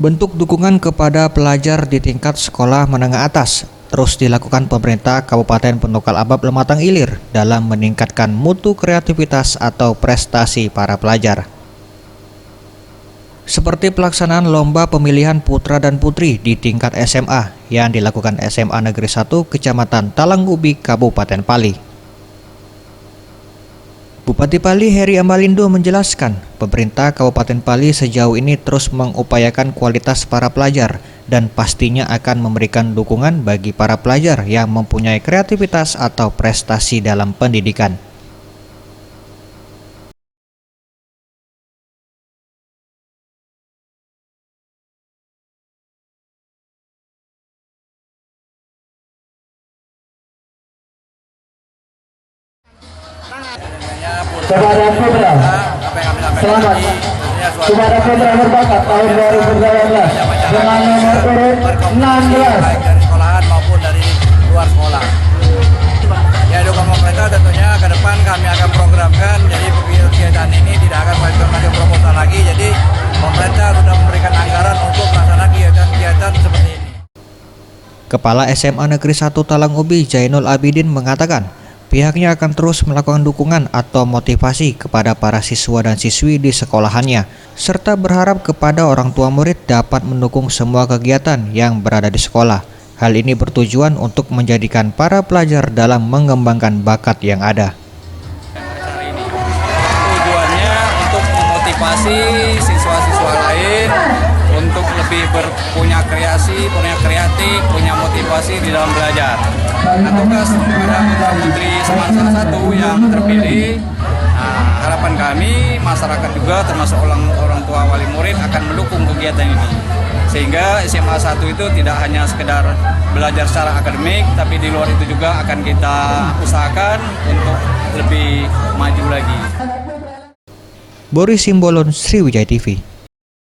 Bentuk dukungan kepada pelajar di tingkat sekolah menengah atas terus dilakukan pemerintah Kabupaten Penukal Abab Lematang Ilir dalam meningkatkan mutu kreativitas atau prestasi para pelajar. Seperti pelaksanaan lomba pemilihan putra dan putri di tingkat SMA yang dilakukan SMA Negeri 1 Kecamatan Talang Ubi, Kabupaten Pali. Bupati Pali Heri Amalindo menjelaskan, pemerintah Kabupaten Pali sejauh ini terus mengupayakan kualitas para pelajar dan pastinya akan memberikan dukungan bagi para pelajar yang mempunyai kreativitas atau prestasi dalam pendidikan. Kepada Putra, selamat. Kepada Putra berbakat tahun 2019 dengan nomor urut 16. Dari sekolahan maupun dari luar sekolah. Ya, dukungan pemerintah tentunya ke depan kami akan programkan. Jadi kegiatan ini tidak akan melakukan proposal lagi. Jadi pemerintah sudah memberikan anggaran untuk melaksanakan kegiatan seperti ini. Kepala SMA Negeri 1 Talang Ubi Jainul Abidin mengatakan, pihaknya akan terus melakukan dukungan atau motivasi kepada para siswa dan siswi di sekolahannya, serta berharap kepada orang tua murid dapat mendukung semua kegiatan yang berada di sekolah. Hal ini bertujuan untuk menjadikan para pelajar dalam mengembangkan bakat yang ada. Tujuannya untuk memotivasi siswa-siswa lain untuk lebih punya kreasi, punya kreatif, punya motivasi di dalam belajar. Nah, tugas kepada putra putri Semansa 1 yang terpilih, harapan kami masyarakat juga termasuk orang tua wali murid akan mendukung kegiatan ini. Sehingga SMA 1 itu tidak hanya sekedar belajar secara akademik, tapi di luar itu juga akan kita usahakan untuk lebih maju lagi. Boris Simbolon, Sriwijaya TV.